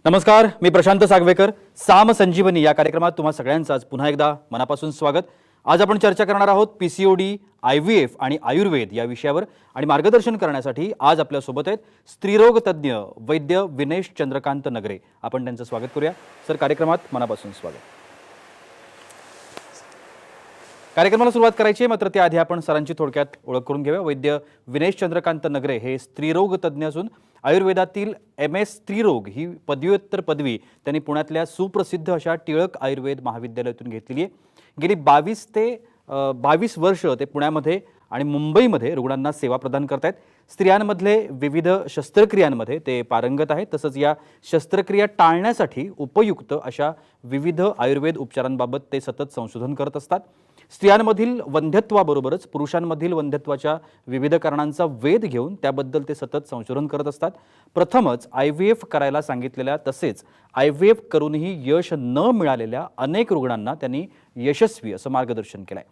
नमस्कार, मी प्रशांत सागवेकर. साम संजीवनी या कार्यक्रमात तुम्हा सगळ्यांचं पुन्हा एकदा मनापासून स्वागत. आज आपण चर्चा करणार आहोत पीसीओडी, आयव्हीएफ आणि आयुर्वेद या विषयावर. आणि मार्गदर्शन करण्यासाठी आज आपल्या सोबत आहेत स्त्रीरोग तज्ञ वैद्य विनेश चंद्रकांत नगरे. आपण त्यांचं स्वागत करूया. सर, कार्यक्रमात मनापासून स्वागत. कार्यक्रमाला सुरुवात करायची आहे, मात्र त्याआधी आपण सरांची थोडक्यात ओळख करून घेऊया. वैद्य विनेश चंद्रकांत नगरे हे स्त्रीरोग तज्ञ असून आयुर्वेदातील MS स्त्रीरोग ही पदव्युत्तर पदवी त्यांनी पुण्यातल्या सुप्रसिद्ध अशा टिळक आयुर्वेद महाविद्यालयातून घेतलेली आहे. गेली 22 वर्ष ते पुण्यामध्ये आणि मुंबईमध्ये रुग्णांना सेवा प्रदान करत आहेत. स्त्रियांमधले विविध शस्त्रक्रियांमध्ये ते पारंगत आहेत. तसंच या शस्त्रक्रिया टाळण्यासाठी उपयुक्त अशा विविध आयुर्वेद उपचारांबाबत ते सतत संशोधन करत असतात. स्त्रियांमधील वंध्यत्वाबरोबरच पुरुषांमधील वंध्यत्वाच्या विविध कारणांचा वेध घेऊन त्याबद्दल ते सतत संशोधन करत असतात. प्रथमच IVF करायला सांगितलेल्या तसेच IVF करूनही यश न मिळालेल्या अनेक रुग्णांना त्यांनी यशस्वी असं मार्गदर्शन केलंय.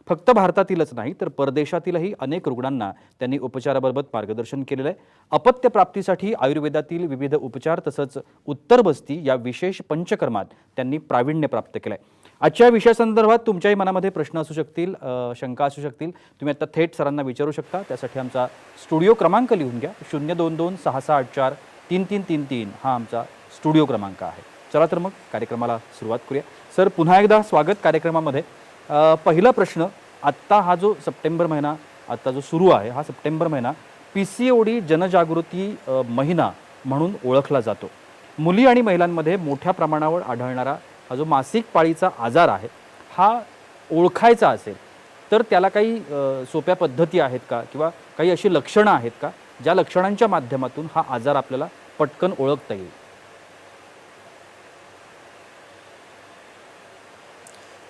फक्त भारतातीलच नाही तर परदेशातीलही अनेक रुग्णांना त्यांनी उपचाराबाबत मार्गदर्शन केलेलं आहे. अपत्य प्राप्तीसाठी आयुर्वेदातील विविध उपचार तसंच उत्तरबस्ती या विशेष पंचकर्मात त्यांनी प्रावीण्य प्राप्त केलंय. आजच्या विषयासंदर्भात तुमच्याही मनामध्ये प्रश्न असू शकतील, शंका असू शकतील, तुम्ही आता थेट सरांना विचारू शकता. त्यासाठी आमचा स्टुडिओ क्रमांक लिहून घ्या. 02266843333 हा आमचा स्टुडिओ क्रमांक आहे. चला तर मग कार्यक्रमाला सुरुवात करूया. सर, पुन्हा एकदा स्वागत कार्यक्रमामध्ये. पहिला प्रश्न, आत्ता हा जो सप्टेंबर महिना आता जो सुरू आहे, हा सप्टेंबर महिना PCOD जनजागृती महिना म्हणून ओळखला जातो. मुली आणि महिलांमध्ये मोठ्या प्रमाणावर आढळणारा हा जो मासिक पाळीचा आजार आहे, हा ओळखायचा असेल तर त्याला काही सोप्या पद्धती आहेत का, किंवा काही अशी लक्षणं आहेत का ज्या लक्षणांच्या माध्यमातून हा आजार आपल्याला पटकन ओळखता येईल?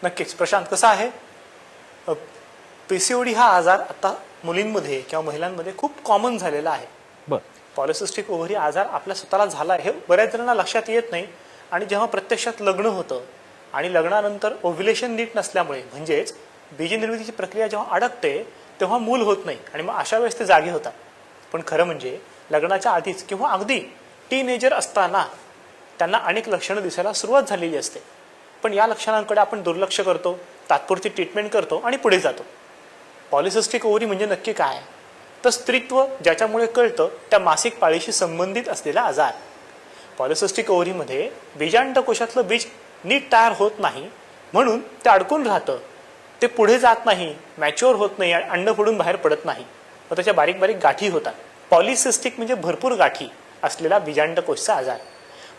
नक्कीच प्रशांत, कसं आहे, PCOD हा आजार आता मुलींमध्ये किंवा महिलांमध्ये खूप कॉमन झालेला आहे. पॉलिसिस्टिक ओव्हरी आजार आपल्या स्वतःला झाला हे बऱ्याच जणांना लक्षात येत नाही. आणि जेव्हा प्रत्यक्षात लग्न होतं आणि लग्नानंतर ओव्ह्युलेशन नीट नसल्यामुळे म्हणजेच बीजनिर्मितीची प्रक्रिया जेव्हा अडकते तेव्हा मूल होत नाही आणि मग अशा वेळेस ते जागे होतात. पण खरं म्हणजे लग्नाच्या आधीच किंवा अगदी टीनेजर असताना त्यांना अनेक लक्षणं दिसायला सुरुवात झालेली असते. पण या लक्षणांकडे आपण दुर्लक्ष करतो, तात्पुरती ट्रीटमेंट करतो आणि पुढे जातो. पॉलिसिस्टिक ओव्हरी म्हणजे नक्की काय? तर स्त्रीत्व ज्याच्यामुळे कळतं त्या मासिक पाळीशी संबंधित असलेला आजार. पॉलिसिस्टिक ओव्हरीमध्ये बीजांडकोशातलं बीज नीट तयार होत नाही, म्हणून ते अडकून राहतं, ते पुढे जात नाही, मॅच्युअर होत नाही, अंड फोडून बाहेर पडत नाही, मग त्याच्या बारीक बारीक गाठी होतात. पॉलिसिस्टिक म्हणजे भरपूर गाठी असलेला बीजांडकोशचा आजार.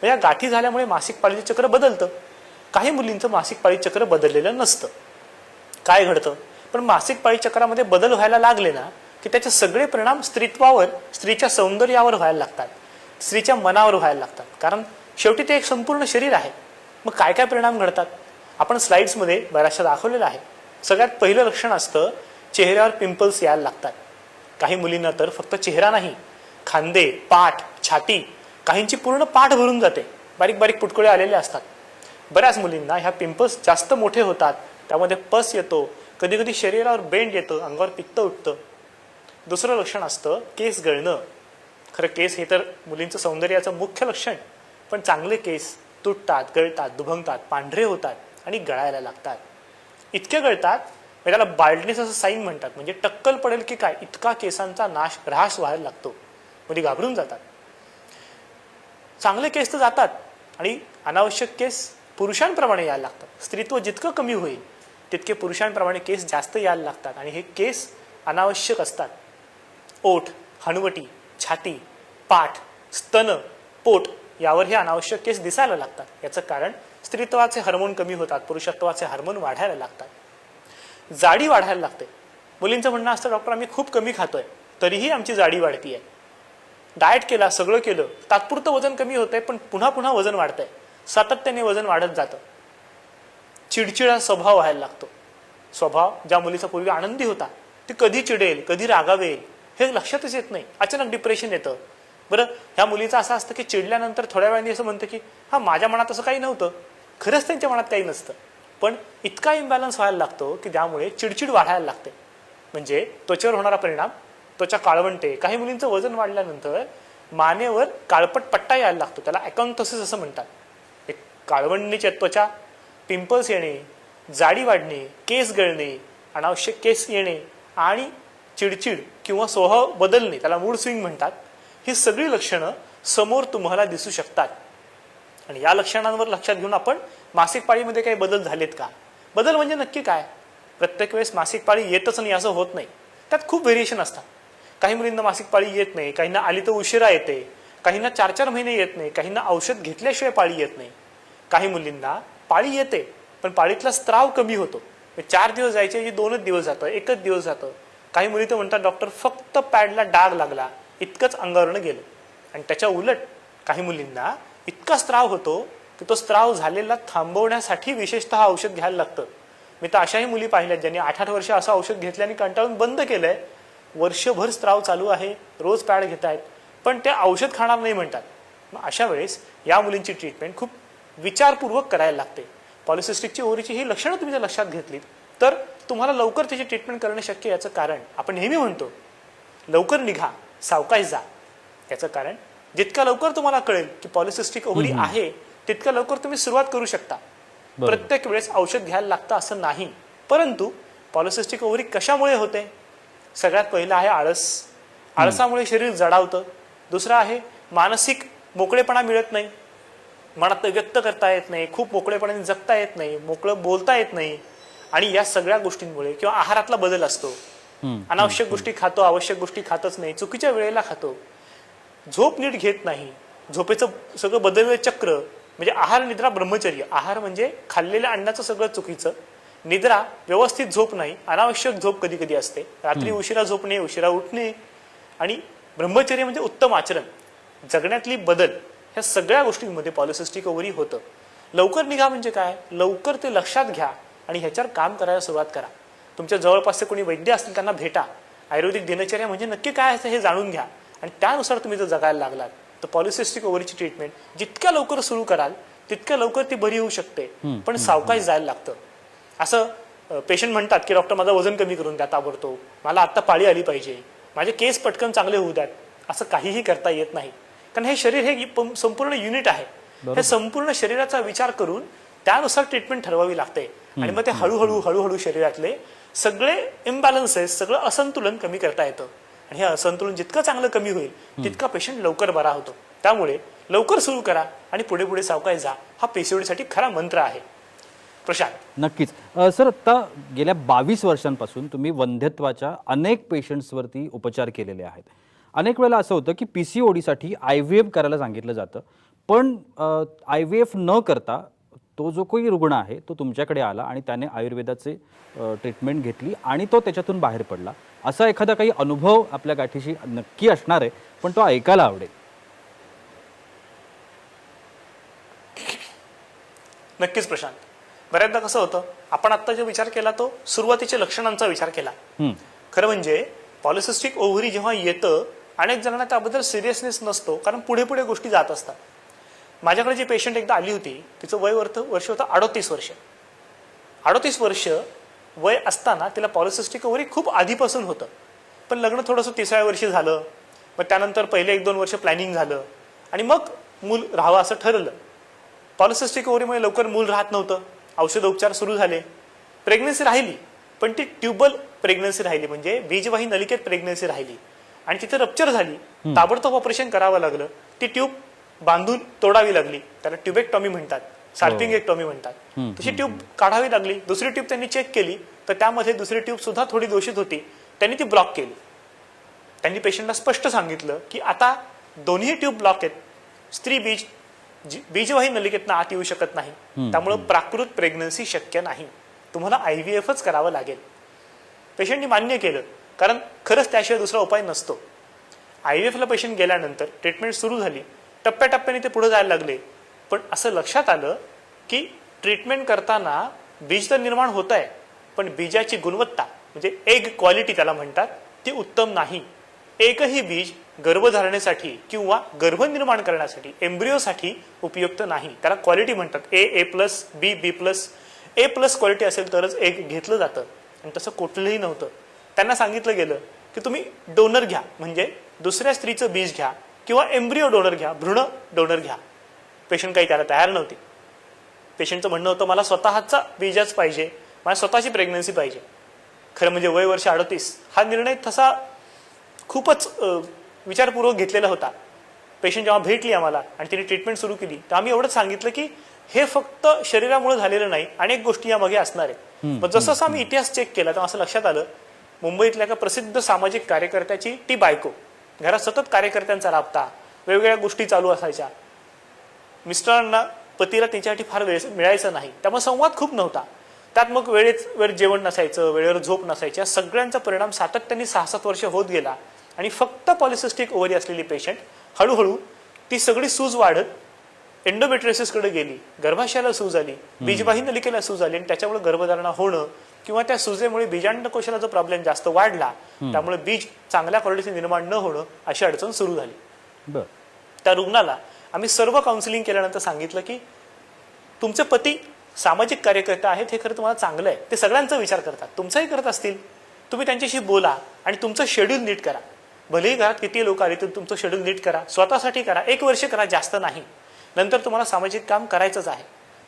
मग या गाठी झाल्यामुळे मासिक पाळीचं चक्र बदलतं. काही मुलींचं मासिक पाळी चक्र बदललेलं नसतं. काय घडतं? पण मासिक पाळी चक्रामध्ये बदल व्हायला लागले ना की त्याचे सगळे परिणाम स्त्रीत्वावर, स्त्रीच्या सौंदर्यावर व्हायला लागतात, स्त्रीच्या मनावर व्हायला लागतात. कारण शेवटी ते एक संपूर्ण शरीर आहे. मग काय काय परिणाम घडतात आपण स्लाइड्समध्ये बऱ्याचशा दाखवलेलं आहे. सगळ्यात पहिलं लक्षण असतं चेहऱ्यावर पिंपल्स यायला लागतात. काही मुलींना तर फक्त चेहरा नाही, खांदे, पाठ, छाती, काहींची पूर्ण पाठ भरून जाते, बारीक बारीक पुटकुळे आलेले असतात. बऱ्याच मुलींना ह्या पिंपल्स जास्त मोठे होतात, त्यामध्ये पस येतो, कधी कधी शरीरावर बेंड येतं, अंगावर पित्त उठतं. दुसरं लक्षण असतं केस गळणं. खरं केस हे तर मुलींचं सौंदर्याचं मुख्य लक्षण, पण चांगले केस तुटतात, गळतात, दुभंगतात, पांढरे होतात आणि गळायला लागतात. इतके गळतात म्हणजे त्याला बाल्डनेस असं साईन म्हणतात, म्हणजे टक्कल पडेल की काय इतका केसांचा ऱ्हास व्हायला लागतो. मुली घाबरून जातात. चांगले केस तर जातात आणि अनावश्यक केस पुरुषांप्रमाणे यायला लागतात. स्त्रीत्व जितकं कमी होईल तितके पुरुषांप्रमाणे केस जास्त यायला लागतात आणि हे केस अनावश्यक असतात. ओठ, हनुवटी, छाती, पाठ, स्तन, पोट यावर हे अनावश्यक केस दिसायला लागतात. याचं कारण स्त्रीत्वाचे हार्मोन कमी होतात, पुरुषत्वाचे हार्मोन वाढायला लागतात. जाडी वाढायला लागते. मुलींचं म्हणणं असतं डॉक्टर आम्ही खूप कमी खातोय तरीही आमची जाडी वाढतीये. डाएट केला, सगळं केलं, तात्पुरतं वजन कमी होतंय पण पुन्हा पुन्हा वजन वाढतंय, सातत्याने वजन वाढत जातं. चिडचिडा स्वभाव व्हायला लागतो. स्वभाव ज्या मुलीचा पूर्वी आनंदी होता ती कधी चिडेल, कधी रागावेल हे लक्षातच येत नाही. अचानक डिप्रेशन येतं. बरं, ह्या मुलीचं असं असतं की चिडल्यानंतर थोड्या वेळाने असं म्हणतं की हा माझ्या मनात असं काही नव्हतं. खरंच त्यांच्या मनात काही नसतं, पण इतका इम्बॅलन्स व्हायला लागतो की त्यामुळे चिडचिड वाढायला लागते. म्हणजे त्वचेवर होणारा परिणाम, त्वचा काळवंटे. काही मुलींचं वजन वाढल्यानंतर मानेवर काळपट पट्टा यायला लागतो, त्याला अकॉन्थोसिस असं म्हणतात. एक काळवंडणीची त्वचा, पिंपल्स येणे, जाडी वाढणे, केस गळणे, अनावश्यक केस येणे आणि चिडचिड किंवा स्वभाव बदलणे, त्याला मूड स्विंग म्हणतात. ही सगळी लक्षणं समोर तुम्हाला दिसू शकतात. आणि या लक्षणांवर लक्षात घेऊन आपण मासिक पाळीमध्ये काही बदल झालेत का, बदल म्हणजे नक्की काय. प्रत्येक वेळेस मासिक पाळी येतच नाही असं होत नाही, त्यात खूप व्हेरिएशन असतात. काही मुलींना मासिक पाळी येत नाही, काहींना आली तर उशिरा येते, काहींना 4-4 महिने येत नाही, काहींना औषध घेतल्याशिवाय पाळी येत नाही. काही मुलींना पाळी येते पण पाळीतला स्त्राव कमी होतो, 4 दिवस जायचे 2च दिवस जातं, 1च दिवस जातं. काही मुली तर म्हणतात डॉक्टर फक्त पॅडला डाग लागला इतकंच अंगावरनं गेलं. आणि त्याच्या उलट काही मुलींना इतका स्त्राव होतो की तो स्त्राव झालेला थांबवण्यासाठी विशेषतः औषध घ्यायला लागतं. मी तर अशाही मुली पाहिल्यात ज्यांनी 8-8 वर्ष असं औषध घेतलं आणि कंटाळून बंद केलंय. वर्षभर स्त्राव चालू आहे, रोज पॅड घेत आहेत, पण ते औषध खाणार नाही म्हणतात. मग अशा वेळेस या मुलींची ट्रीटमेंट खूप विचारपूर्वक करायला लागते. पॉलिसिस्टिकची ओव्हरीची ही लक्षणं तुम्ही जर लक्षात घेतलीत तर तुम्हाला लवकर त्याची ट्रीटमेंट करणं शक्य. याचं कारण आपण नेहमी म्हणतो लवकर निघा, सावकाश जा. याचं कारण जितका लवकर तुम्हाला कळेल की पॉलिसिस्टिक ओव्हरी आहे तितक्या लवकर तुम्ही सुरुवात करू शकता. प्रत्येक वेळेस औषध घ्यायला लागतं असं नाही. परंतु पॉलिसिस्टिक ओव्हरी कशामुळे होते? सगळ्यात पहिलं आहे आळस. आळसामुळे शरीर जडावतं. दुसरं आहे मानसिक मोकळेपणा मिळत नाही, मनात व्यक्त करता येत नाही, खूप मोकळेपणाने जगता येत नाही, मोकळं बोलता येत नाही. आणि या सगळ्या गोष्टींमुळे किंवा आहारातला बदल असतो, अनावश्यक गोष्टी खातो, आवश्यक गोष्टी खातच नाही, चुकीच्या वेळेला खातो, झोप नीट घेत नाही, झोपेचं सगळं बदललेलं चक्र. म्हणजे आहार निद्रा ब्रह्मचर्य. आहार म्हणजे खाल्लेल्या अन्नाचं सगळं चुकीचं, निद्रा व्यवस्थित झोप नाही, अनावश्यक झोप कधी कधी असते, रात्री उशिरा झोपणे, उशिरा उठणे. आणि ब्रह्मचर्य म्हणजे उत्तम आचरण, जगण्यातली बदल. ह्या सगळ्या गोष्टींमध्ये पॉलिसिस्टिक ओव्हरी होतं. लवकर निघा म्हणजे काय? लवकर ते लक्षात घ्या आणि ह्याच्यावर काम करायला सुरुवात करा. तुमच्या जवळपासचे कोणी वैद्य असतील त्यांना भेटा. आयुर्वेदिक दिनचर्या म्हणजे नक्की काय असतं हे जाणून घ्या आणि त्यानुसार तुम्ही जर जगायला लागलात तर पॉलिसिस्टिक ओव्हरीची ट्रीटमेंट जितक्या लवकर सुरू कराल तितक्या लवकर ती बरी होऊ शकते. पण सावकाश जायला लागतं. असं पेशंट म्हणतात की डॉक्टर माझं वजन कमी करून द्या ताबडतोब, मला आत्ता पाळी आली पाहिजे, माझे केस पटकन चांगले होऊ द्यात. असं काहीही करता येत नाही. कारण हे शरीर हे संपूर्ण युनिट आहे. हे संपूर्ण शरीराचा विचार करून त्यानुसार ट्रीटमेंट ठरवावी लागते. आणि मग ते हळूहळू शरीरातले सगळे इम्बॅलन्सेस, सगळं असंतुलन कमी करता येतं. आणि हे असंतुलन जितकं चांगलं कमी होईल तितका पेशंट लवकर बरा होतो. त्यामुळे लवकर सुरू करा आणि पुढे पुढे सावकाश जा, हा पीसीओडीसाठी खरा मंत्र आहे. प्रशांत. नक्कीच सर, आता गेल्या 22 वर्षांपासून तुम्ही वंध्यत्वाच्या अनेक पेशंट्सवरती उपचार केलेले आहेत. अनेक वेळेला असं होतं की पीसीओडीसाठी IVF करायला सांगितलं जातं, पण IVF न करता तो जो काही रुग्ण आहे तो तुमच्याकडे आला आणि त्याने आयुर्वेदाचे ट्रीटमेंट घेतली आणि तो त्याच्यातून बाहेर पडला. असा एखादा काही अनुभव आपल्या गाठीशी नक्की असणार आहे, पण तो ऐकायला आवडेल. नक्कीच प्रशांत. बऱ्याचदा कसं होतं, आपण आता जो विचार केला तो सुरुवातीच्या लक्षणांचा विचार केला. खरं म्हणजे पॉलिसिस्टिक ओव्हरी जेव्हा येतं अनेक जणांना त्याबद्दल सिरियसनेस नसतो, कारण पुढे पुढे गोष्टी जात असतात. माझ्याकडे जी पेशंट एकदा आली होती तिचं वर्ष होतं 38 वर्ष. 38 वर्ष वय असताना तिला पॉलिसिस्टिक ओव्हरी खूप आधीपासून होतं, पण लग्न थोडंसं 30व्या वर्षी झालं. मग त्यानंतर पहिले 1-2 वर्ष प्लॅनिंग झालं आणि मग मूल राहावं असं ठरलं. पॉलिसिस्टिक ओव्हरीमुळे लवकर मूल राहत नव्हतं, औषधोपचार सुरू झाले, प्रेग्नन्सी राहिली, पण ती ट्युबल प्रेग्नन्सी राहिली, म्हणजे बीजवाही नलिकेत प्रेग्नन्सी राहिली आणि तिथे रप्चर झाली. ताबडतोब ऑपरेशन करावं लागलं. ती ट्यूब बांधून तोडावी लागली, त्याला ट्युबेक्टॉमी म्हणतात, साल्पिंगेक्टॉमी म्हणतात. तशी ट्यूब काढावी लागली. दुसरी ट्यूब त्यांनी चेक केली तर त्यामध्ये दुसरी ट्यूब सुद्धा थोडी दोषित होती, त्यांनी ती ब्लॉक केली. त्यांनी पेशंटला स्पष्ट सांगितलं की आता दोन्ही ट्यूब ब्लॉक आहेत, स्त्री बीजवाही नलिकेतनं आत येऊ शकत नाही, त्यामुळे प्राकृत प्रेग्नन्सी शक्य नाही, तुम्हाला IVFच करावं लागेल. पेशंटनी मान्य केलं, कारण खरंच त्याशिवाय दुसरा उपाय नसतो. IVFला पेशंट गेल्यानंतर ट्रीटमेंट सुरू झाली, टप्प्याटप्प्याने ते पुढे जायला लागले. पण असं लक्षात आलं की ट्रीटमेंट करताना बीज तर निर्माण होत आहे, पण बीजाची गुणवत्ता म्हणजे एग क्वालिटी त्याला म्हणतात ती उत्तम नाही. एकही बीज गर्भधारणेसाठी किंवा गर्भ निर्माण करण्यासाठी, एम्ब्रिओसाठी उपयुक्त नाही. त्याला क्वालिटी म्हणतात. A+, B+, A+ क्वालिटी असेल तरच एग घेतलं जातं, आणि तसं कुठलंही नव्हतं. त्यांना सांगितलं गेलं की तुम्ही डोनर घ्या, म्हणजे दुसऱ्या स्त्रीचं बीज घ्या किंवा एम्ब्रिओ डोनर घ्या, भ्रूण डोनर घ्या. पेशंट काही त्याला तयार नव्हते. पेशंटचं म्हणणं होतं मला स्वतःचा बीजच पाहिजे, मला स्वतःची प्रेग्नन्सी पाहिजे. खरं म्हणजे वय वर्ष 38 हा निर्णय तसा खूपच विचारपूर्वक घेतलेला होता. पेशंट जेव्हा भेटली आम्हाला आणि तिने ट्रीटमेंट सुरू केली तर आम्ही एवढंच सांगितलं की हे फक्त शरीरामुळे झालेलं नाही, अनेक गोष्टी यामागे असणार आहेत. मग जसं जसं आम्ही इतिहास चेक केला तेव्हा असं लक्षात आलं, मुंबईतल्या एका प्रसिद्ध सामाजिक कार्यकर्त्याची ती बायको, घरात सतत कार्यकर्त्यांचा राबता, वेगवेगळ्या गोष्टी चालू असायच्या. मिस्टरांना पतीला त्यांच्यासाठी फार वेळ मिळायचं नाही, त्यामुळे संवाद खूप नव्हता. त्यात मग वेळेवर जेवण नसायचं, वेळेवर झोप नसायची. सगळ्यांचा परिणाम सातत्याने 6-7 वर्ष होत गेला आणि फक्त पॉलिसिस्टिक ओव्हरी असलेली पेशंट हळूहळू ती सगळी सूज वाढत एंडोमेट्रियोसिसकडे गेली, गर्भाशयाला सूज आली, बीजवाही नलिकेला सूज आली आणि त्याच्यामुळे गर्भधारणा होणं किंवा त्या सुजेमुळे बीजांडकोशाला जो प्रॉब्लेम जास्त वाढला त्यामुळे बीज चांगल्या क्वालिटीचे निर्माण न होणं अशी अडचण सुरू झाली. त्या रुग्णाला आम्ही सर्व काउन्सिलिंग केल्यानंतर सांगितलं की तुमचे पती सामाजिक कार्यकर्ते आहेत, हे खरं तुम्हाला चांगलं आहे, ते सगळ्यांचा विचार करतात, तुमचाही करत असतील, तुम्ही त्यांच्याशी बोला आणि तुमचं शेड्यूल नीट करा. भलेही घरात किती लोक आले तर तुमचं शेड्यूल नीट करा, स्वतःसाठी करा, 1 वर्ष करा, जास्त नाही. नंतर तुम्हाला सामाजिक काम करायचंच आहे.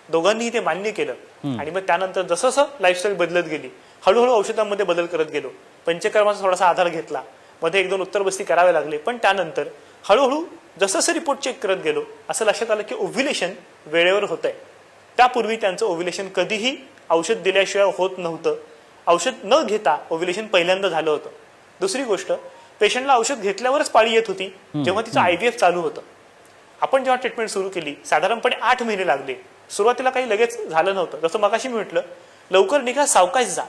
दोघांनीही ते मान्य केलं आणि मग त्यानंतर जसं जसं लाईफस्टाईल बदलत गेली, हळूहळू औषधांमध्ये बदल करत गेलो, पंचकर्माचा थोडासा आधार घेतला, मध्ये 1-2 उत्तरबस्ती करावे लागले. पण त्यानंतर हळूहळू जसं जसं रिपोर्ट चेक करत गेलो असं लक्षात आलं की ओव्ह्युलेशन वेळेवर होतंय. त्यापूर्वी त्यांचं ओव्ह्युलेशन कधीही औषध दिल्याशिवाय होत नव्हतं. औषध न घेता ओव्ह्युलेशन पहिल्यांदा झालं होतं. दुसरी गोष्ट, पेशंटला औषध घेतल्यावरच पाळी येत होती जेव्हा तिचं IVF चालू होतं. आपण जेव्हा ट्रीटमेंट सुरू केली साधारणपणे 8 महिने लागले. सुरुवातीला काही लगेच झालं नव्हतं. जसं मगाशी मी म्हटलं, लवकर निघा, सावकाश जा.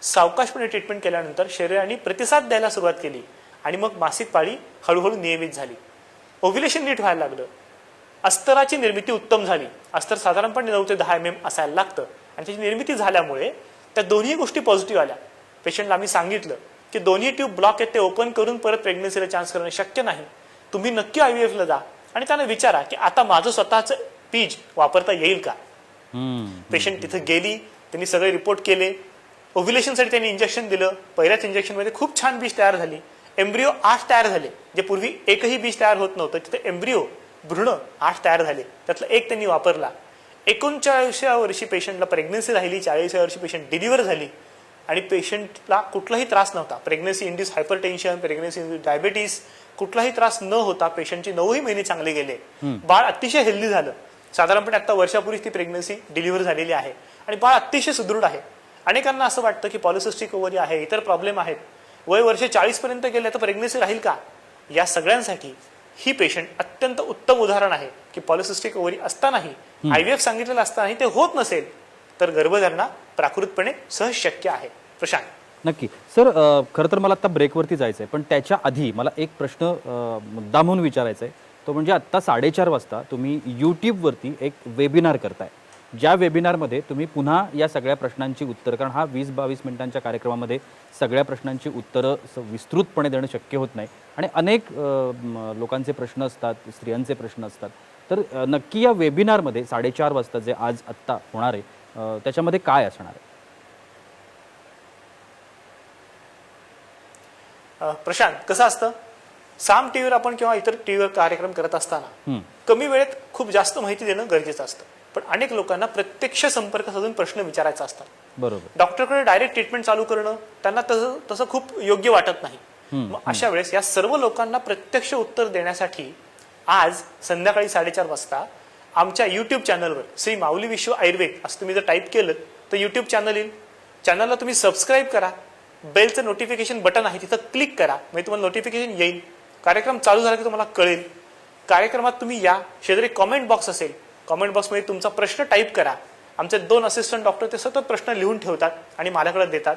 सावकाशपणे ट्रीटमेंट केल्यानंतर शरीराने प्रतिसाद द्यायला सुरुवात केली आणि मग मासिक पाळी हळूहळू नियमित झाली. ओव्ह्युलेशन नीट व्हायला लागलं, अस्तराची निर्मिती उत्तम झाली. अस्तर साधारणपणे 9 ते 10 mm असायला लागतं आणि त्याची निर्मिती झाल्यामुळे त्या दोन्ही गोष्टी पॉझिटिव्ह आल्या. पेशंटला आम्ही सांगितलं की दोन्ही ट्यूब ब्लॉक आहेत ते ओपन करून परत प्रेग्नन्सीला चान्स करणं शक्य नाही, तुम्ही नक्की IVF ला जा आणि त्यांना विचारा की आता माझं स्वतःचं बीज वापरता येईल का. पेशंट तिथे गेली, त्यांनी सगळे रिपोर्ट केले. ओव्ह्युलेशनसाठी त्यांनी इंजेक्शन दिलं. पहिल्याच इंजेक्शनमध्ये खूप छान बीज तयार झाली. एम्ब्रिओ 8 तयार झाले, जे पूर्वी एकही बीज तयार होत नव्हतं, तिथे एम्ब्रिओ भ्रूण 8 तयार झाले. त्यातलं 1 त्यांनी वापरला. 39व्या वर्षी पेशंटला प्रेग्नन्सी राहिली, 40व्या वर्षी पेशंट डिलिव्हर झाली आणि पेशंटला कुठलाही त्रास नव्हता. Pregnancy induce hypertension, pregnancy induce diabetes, कुठलाही त्रास न होता पेशंटचे 9ही महिने चांगले गेले. बाळ अतिशय हेल्दी झालं. साधारणपणे आता वर्षापूर्वी ती प्रेग्नन्सी डिलिव्हर झालेली आहे आणि बाळ अतिशय सुदृढ आहे. अनेकांना असं वाटतं की पॉलिसिस्टिक ओव्हरी आहे, इतर प्रॉब्लेम आहेत, वय वर्ष 40 पर्यंत गेले तर प्रेग्नन्सी राहील का. या सगळ्यांसाठी ही पेशंट अत्यंत उत्तम उदाहरण आहे की पॉलिसिस्टिक ओव्हरी असतानाही, IVF सांगितलेलं असतानाही ते होत नसेल तर गर्भधारणा प्राकृतपणे सहज शक्य आहे. प्रशांत. नक्की सर, खरं तर मला आता ब्रेकवरती जायचं आहे, पण त्याच्या आधी मला एक प्रश्न मुद्दा म्हणून विचारायचा आहे. तो म्हणजे आत्ता 4:30 वाजता तुम्ही यूट्यूबवरती एक वेबिनार करताय, ज्या वेबिनारमध्ये तुम्ही पुन्हा या सगळ्या प्रश्नांची उत्तरं, कारण हा 20-22 मिनिटांच्या कार्यक्रमामध्ये सगळ्या प्रश्नांची उत्तरं विस्तृतपणे देणं शक्य होत नाही आणि अनेक लोकांचे प्रश्न असतात, स्त्रियांचे प्रश्न असतात. तर नक्की या वेबिनारमध्ये 4:30 वाजता जे आज आत्ता होणार आहे त्याच्यामध्ये काय असणार आहे? प्रशांत, कसं असतं, साम टीव्हीवर आपण किंवा इतर टीव्हीवर कार्यक्रम करत असताना कमी वेळेत खूप जास्त माहिती देणं गरजेचं असतं. पण अनेक लोकांना प्रत्यक्ष संपर्क साधून प्रश्न विचारायचा असतात. बरोबर. डॉक्टरकडे डायरेक्ट ट्रीटमेंट चालू करणं त्यांना तसं खूप योग्य वाटत नाही. मग अशा वेळेस या सर्व लोकांना प्रत्यक्ष उत्तर देण्यासाठी आज संध्याकाळी 4:30 वाजता आमच्या युट्यूब चॅनलवर श्री माऊली विश्व आयुर्वेद असं तुम्ही जर टाईप केलं तर युट्यूब चॅनल येईल. चॅनलला तुम्ही सबस्क्राईब करा, बेलचं नोटिफिकेशन बटन आहे तिथं क्लिक करा, म्हणजे तुम्हाला नोटिफिकेशन येईल. कार्यक्रम चालू झाला की तुम्हाला कळेल. कार्यक्रमात तुम्ही या, शेजारी कॉमेंट बॉक्स असेल, कॉमेंट बॉक्समध्ये तुमचा प्रश्न टाईप करा. आमचे 2 असिस्टंट डॉक्टर ते सतत प्रश्न लिहून ठेवतात आणि माझ्याकडे देतात.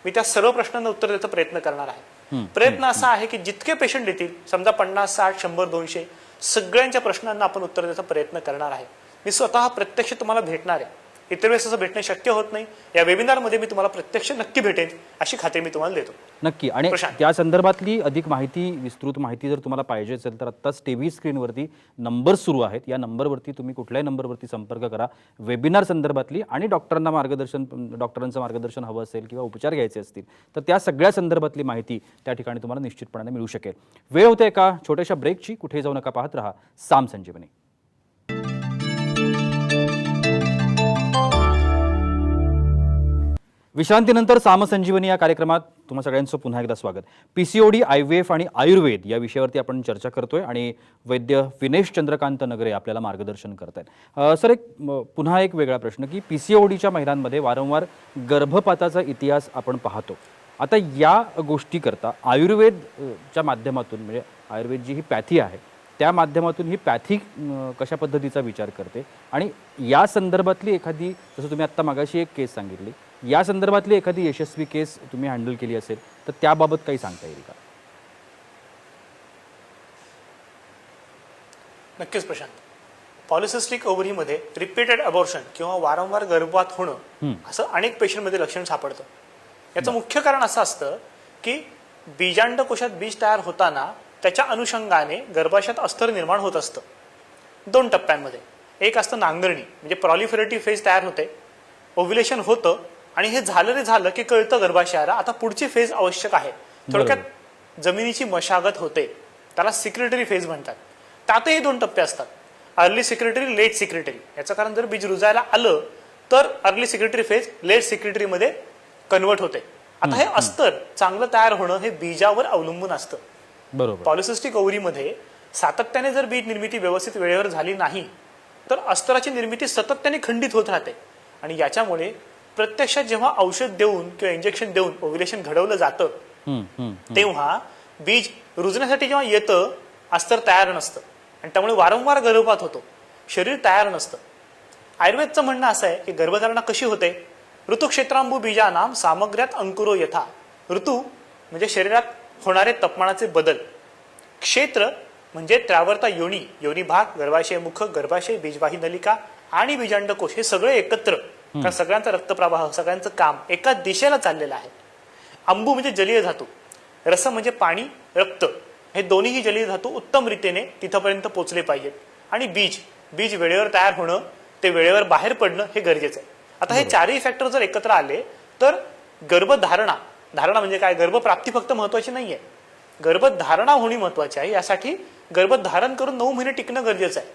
मी त्या सर्व प्रश्नांना उत्तर देण्याचा प्रयत्न करणार आहे. प्रयत्न असा आहे की जितके पेशंट येतील, समजा 50, 60, 100, 200, सगळ्यांच्या प्रश्नांना आपण उत्तर देण्याचा प्रयत्न करणार आहे. मी स्वतः प्रत्यक्ष तुम्हाला भेटणार आहे. इतर वेळेस असं भेटणं शक्य होत नाही. या वेबिनारमध्ये मी तुम्हाला प्रत्यक्ष नक्की भेटेन अशी खात्री मी तुम्हाला देतो. नक्की. आणि त्या संदर्भातली अधिक माहिती, विस्तृत माहिती जर तुम्हाला पाहिजे असेल तर आत्ताच टीव्ही स्क्रीनवरती नंबर सुरू आहेत. या नंबरवरती तुम्ही कुठल्याही नंबरवरती संपर्क करा. वेबिनार संदर्भातली आणि डॉक्टरांचं मार्गदर्शन हवं असेल किंवा उपचार घ्यायचे असतील तर त्या सगळ्या संदर्भातली माहिती त्या ठिकाणी तुम्हाला निश्चितपणे मिळू शकेल. वेळ होते एका छोट्याशा ब्रेकची. कुठे जाऊ नका, पाहत रहा साम संजीवनी. विश्रांतीनंतर साम संजीवनी या कार्यक्रमात तुम्हा सगळ्यांचं पुन्हा एकदा स्वागत. पीसीओडी, IVF आणि आयुर्वेद या विषयावरती आपण चर्चा करतोय आणि वैद्य विनेश चंद्रकांत नगरे आपल्याला मार्गदर्शन करतायत. सर, पुन्हा एक वेगळा प्रश्न की पीसीओडीच्या महिलांमध्ये वारंवार गर्भपाताचा इतिहास आपण पाहतो. आता या गोष्टी करता आयुर्वेदच्या माध्यमातून, म्हणजे आयुर्वेद जी ही पॅथी आहे त्या माध्यमातून ही पॅथी कशा पद्धतीचा विचार करते आणि या संदर्भातली एखादी, जसं तुम्ही आत्ता मागाशी एक केस सांगितली, या संदर्भातली एखादी यशस्वी केस तुम्ही हँडल केली असेल तर त्याबाबत काही सांगता येईल का? नक्कीच प्रशांत. पॉलिसिस्टिक ओव्हरीमध्ये रिपीटेड अबॉर्शन किंवा वारंवार गर्भपात होणं असं अनेक पेशंटमध्ये लक्षण सापडतं. याचं मुख्य कारण असं असतं की बीजांडकोशात बीज तयार होताना त्याच्या अनुषंगाने गर्भाशयात अस्तर निर्माण होत असतं 2 टप्प्यांमध्ये. एक असतं नांगरणी, म्हणजे प्रॉलिफरेटिव्ह फेज तयार होते, ओव्युलेशन होतं आणि हे झालं रे झालं की कळतं गर्भाशयाला आता पुढची फेज आवश्यक आहे. थोडक्यात जमिनीची मशागत होते, त्याला सिक्रेटरी फेज म्हणतात. त्यातही 2 टप्पे असतात, अर्ली सिक्रेटरी, लेट सिक्रेटरी. याचं कारण जर बीज रुजायला आलं तर early secretory phase late secretory मध्ये कन्वर्ट होते. आता हे अस्तर चांगलं तयार होणं हे बीजावर अवलंबून असतं. बरोबर. पॉलिसिस्टिक ओव्हरीमध्ये सातत्याने जर बीज निर्मिती व्यवस्थित वेळेवर झाली नाही तर अस्तराची निर्मिती सातत्याने खंडित होत राहते आणि याच्यामुळे प्रत्यक्षात जेव्हा औषध देऊन किंवा इंजेक्शन देऊन ओव्युलेशन घडवलं जातं तेव्हा बीज रुजण्यासाठी जेव्हा येतं अस्तर तयार नसतं आणि त्यामुळे वारंवार गर्भपात होतो, शरीर तयार नसतं. आयुर्वेदचं म्हणणं असं आहे की गर्भधारणा कशी होते? ऋतुक्षेत्रांबू बीजानाम सामग्र्यात अंकुरो यथा. ऋतू म्हणजे शरीरात होणारे तापमानाचे बदल, क्षेत्र म्हणजे त्यावरता योनी, योनी भाग, गर्भाशय मुख, गर्भाशय, बीजवाही नलिका आणि बीजांडकोश हे सगळे एकत्र, कारण सगळ्यांचा रक्तप्रवाह, सगळ्यांचं काम एका दिशेला चाललेलं आहे. अंबू म्हणजे जलीय धातू, रस म्हणजे पाणी, रक्त, हे दोन्हीही जलीय धातू उत्तम रीतीने तिथपर्यंत पोहोचले पाहिजेत. आणि बीज, बीज वेळेवर तयार होणं, ते वेळेवर बाहेर पडणं हे गरजेचं आहे. आता हे चारही फॅक्टर जर एकत्र आले तर गर्भधारणा, धारणा म्हणजे काय? गर्भप्राप्ती फक्त महत्वाची नाहीये, गर्भधारणा होणे महत्वाची आहे. यासाठी गर्भधारण करून 9 महिने टिकणं गरजेचं आहे.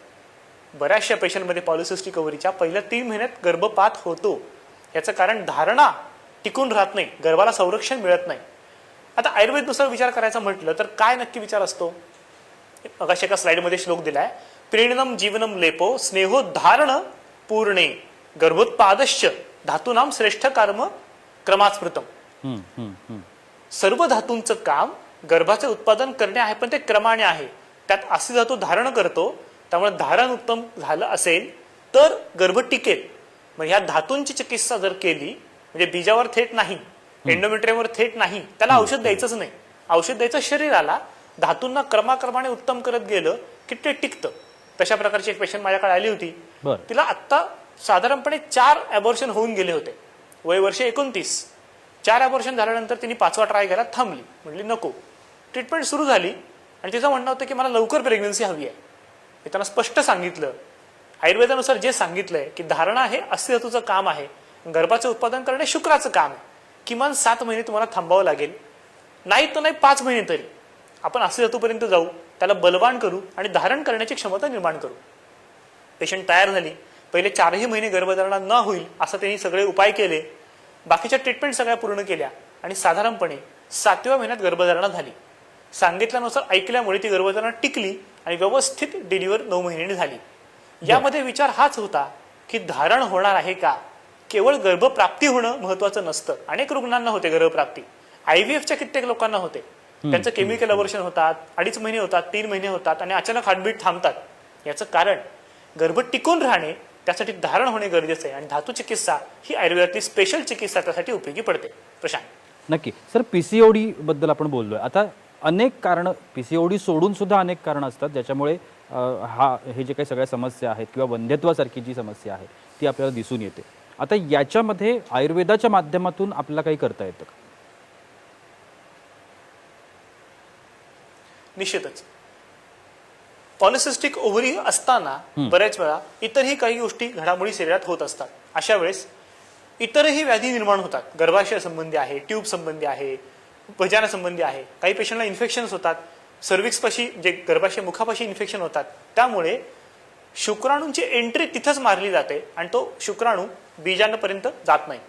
बऱ्याचशा पेशंटमध्ये पॉलिसिस्टिक ओव्हरीच्या पहिल्या 3 महिन्यात गर्भपात होतो. याचं कारण धारणा टिकून राहत नाही, गर्भाला संरक्षण मिळत नाही. आता आयुर्वेदनुसार विचार करायचा म्हटलं तर काय नक्की विचार असतो? अगाशी एका स्लाइडमध्ये श्लोक दिलाय, प्रीणनम जीवनम लेपो स्नेहो धारण पूर्णे गर्भोत्पादश्च धातूनाम श्रेष्ठ कर्म क्रमास्मृतम. सर्व धातूंचं काम गर्भाचे उत्पादन करणे आहे, पण ते क्रमाने आहे. त्यात असे धातू धारण करतो, त्यामुळे धारण उत्तम झालं असेल तर गर्भ टिकेल. मग ह्या धातूंची चिकित्सा जर केली, म्हणजे बीजावर थेट नाही, एंडोमेट्रियमवर थेट नाही, त्याला औषध द्यायचंच नाही. औषध द्यायचं शरीराला, धातूंना क्रमाक्रमाने उत्तम करत गेलं की ते टिकतं. तशा प्रकारची एक पेशंट माझ्याकडे आली होती. तिला आत्ता साधारणपणे 4 अबॉर्शन होऊन गेले होते, वय वर्ष 29. 4 अबॉर्शन झाल्यानंतर तिने 5वा ट्राय करायला थांबली, म्हटली नको. ट्रीटमेंट सुरू झाली आणि तिचं म्हणणं होतं की मला लवकर प्रेग्नन्सी हवी आहे. मी त्यांना स्पष्ट सांगितलं, आयुर्वेदानुसार जे सांगितलंय की धारणा हे अस्थि धातूचं काम आहे, गर्भाचं उत्पादन करणे शुक्राचं काम आहे. किमान 7 महिने तुम्हाला थांबावं लागेल, नाही तर नाही 5 महिने तरी आपण अस्थि धातूपर्यंत जाऊ, त्याला बलवान करू आणि धारण करण्याची क्षमता निर्माण करू. पेशंट तयार झाली. पहिले 4ही महिने गर्भधारणा न होईल असं त्यांनी सगळे उपाय केले, बाकीच्या ट्रीटमेंट सगळ्या पूर्ण केल्या आणि साधारणपणे 7व्या महिन्यात गर्भधारणा झाली. सांगितल्यानुसार ऐकल्यामुळे ती गर्भधारणा टिकली आणि व्यवस्थित डिलिव्हर 9 महिन्यांनी झाली. यामध्ये विचार हाच होता की धारण होणार आहे का? केवळ गर्भप्राप्ती होणं महत्वाचं नसतं. अनेक रुग्णांना होते गर्भप्राप्ती, IVFच्या कित्येक लोकांना होते. त्यांचं केमिकल अबॉर्शन होतात, 2.5 महिने होतात, 3 महिने होतात आणि अचानक हार्टबीट थांबतात. याचं कारण गर्भ टिकून राहणे, त्यासाठी धारण होणे गरजेचं आहे आणि धातू चिकित्सा ही आयुर्वेदातली स्पेशल चिकित्सा त्यासाठी उपयोगी पडते. प्रशांत. नक्की सर, पीसीओडी बद्दल आपण बोललोय. आता अनेक कारण, पीसीओडी सोडून सुद्धा अनेक कारण असतात ज्याच्यामुळे हे जे काही सगळ्या समस्या आहेत किंवा वंध्यत्वासारखी जी समस्या आहे ती आपल्याला दिसून येते. आता याच्यामध्ये आयुर्वेदाच्या माध्यमातून आपल्याला काही करता येतं का? निश्चितच. पॉलिसिस्टिक ओव्हरी असताना बऱ्याच वेळा इतरही काही गोष्टी घडामोडी शरीरात होत असतात. अशा वेळेस इतरही व्याधी निर्माण होतात. गर्भाशय संबंधी आहे, ट्यूब संबंधी आहे, वजाना संबंधी आहे. काही पेशंटला इन्फेक्शन्स होतात, सर्व्हिक्स पाशी जे गर्भाशय मुखापाशी इन्फेक्शन होतात. त्यामुळे शुक्राणूंची एंट्री तिथंच मारली जाते आणि तो शुक्राणू बीजांडापर्यंत जात नाही.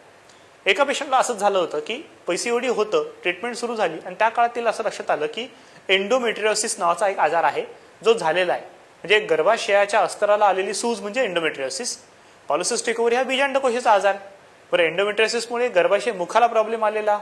एका पेशंटला असंच झालं होतं की पीसीओडी होतं, ट्रीटमेंट सुरू झाली आणि त्या काळात तिला असं लक्षात आलं की एंडोमेट्रियोसिस नावाचा एक आजार आहे जो झालेला आहे. म्हणजे गर्भाशयाच्या अस्तराला आलेली सूज म्हणजे एंडोमेट्रियोसिस. पॉलिसिस्टिक ओव्हरी हा बीजांडकोशाचा आजार. बरं, एंडोमेट्रियोसिसमुळे गर्भाशय मुखाला प्रॉब्लेम आलेला,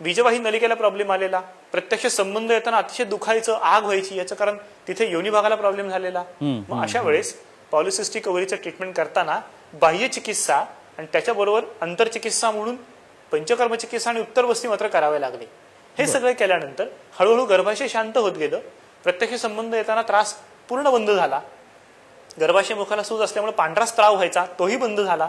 बीजवाही नलिकेला प्रॉब्लेम आलेला, प्रत्यक्ष संबंध येताना अतिशय दुखायचं, आग व्हायची. याचं कारण तिथे योनी भागाला प्रॉब्लेम झालेला. मग अशा वेळेस पॉलिसिस्टिक ओव्हरीचं ट्रीटमेंट करताना बाह्य चिकित्सा आणि त्याच्याबरोबर अंतरचिकित्सा म्हणून पंचकर्म चिकित्सा आणि उत्तरवस्ती मात्र करावे लागले. हे सगळे केल्यानंतर हळूहळू गर्भाशय शांत होत गेलं. प्रत्यक्ष संबंध येताना त्रास पूर्ण बंद झाला. गर्भाशय मुखाला सूज असल्यामुळे पांढरा स्त्राव व्हायचा, तोही बंद झाला.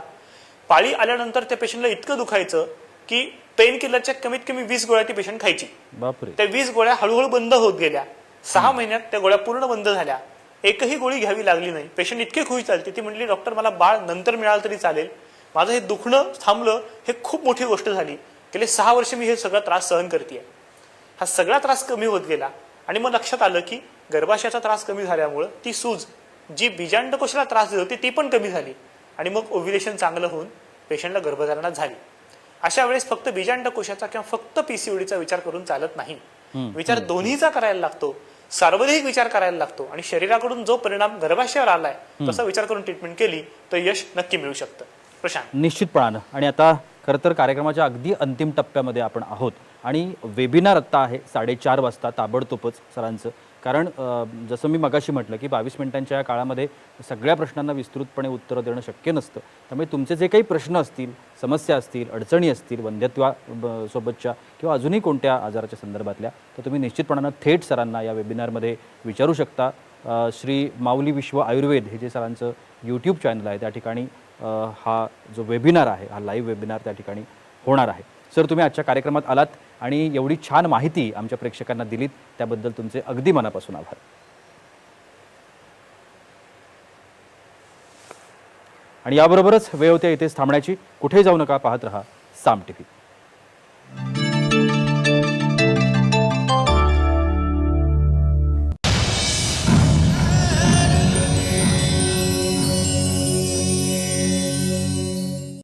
पाळी आल्यानंतर त्या पेशंटला इतकं दुखायचं की पेन किलरच्या कमीत कमी 20 गोळ्या ती पेशंट खायची. बापरे. त्या 20 गोळ्या हळूहळू बंद होत गेल्या. 6 महिन्यात त्या गोळ्या पूर्ण बंद झाल्या. एकही गोळी घ्यावी लागली नाही. पेशंट इतके खुश झाले, ती म्हटली डॉक्टर मला बाळ नंतर मिळालं तरी चालेल, माझं हे दुखणं थांबलं, हे खूप मोठी गोष्ट झाली. गेले 6 वर्ष मी हे सगळा त्रास सहन करतेय. हा सगळा त्रास कमी होत गेला आणि मग लक्षात आलं की गर्भाशयाचा त्रास कमी झाल्यामुळं ती सूज जी बीजांडकोशाला त्रास देत होती ती पण कमी झाली आणि मग ओव्ह्युलेशन चांगलं होऊन पेशंटला गर्भधारणा झाली. अशा वेळेस फक्त बीजांडकोशाचा किंवा फक्त पीसीओडीचा विचार करून चालत नाही. विचार दोन्हीचा करायला लागतो, सार्वजनिक विचार करायला लागतो आणि शरीराकडून जो परिणाम गर्भाशयावर आलाय तसा विचार करून ट्रीटमेंट केली तर यश नक्की मिळू शकतं. प्रशांत. निश्चितपणानं. आणि आता खरं तर कार्यक्रमाच्या अगदी अंतिम टप्प्यामध्ये आपण आहोत आणि वेबिनार आत्ता आहे 4:30 वाजता ताबडतोबच सरांचं. कारण जसं मी मगाशी म्हटलं की 22 मिनिटांच्या या काळामध्ये सगळ्या प्रश्नांना विस्तृतपणे उत्तरं देणं शक्य नसतं. त्यामुळे तुमचे जे काही प्रश्न असतील, समस्या असतील, अडचणी असतील वंध्यत्वा सोबतच्या किंवा अजूनही कोणत्या आजाराच्या संदर्भातल्या, तर तुम्ही निश्चितपणानं थेट सरांना या वेबिनारमध्ये विचारू शकता. श्री माऊली विश्व आयुर्वेद हे जे सरांचं यूट्यूब चॅनल आहे त्या ठिकाणी हा जो वेबिनार आहे, हा लाईव्ह वेबिनार त्या ठिकाणी होणार आहे. सर, तुम्ही आजच्या कार्यक्रमात आलात आणि एवढी छान माहिती आमच्या प्रेक्षकांना दिलीत त्याबद्दल तुमचे अगदी मनापासून आभार. आणि याबरोबरच वेळ होते इथेच थांबण्याची. कुठेही जाऊ नका, पाहत रहा साम टीव्ही.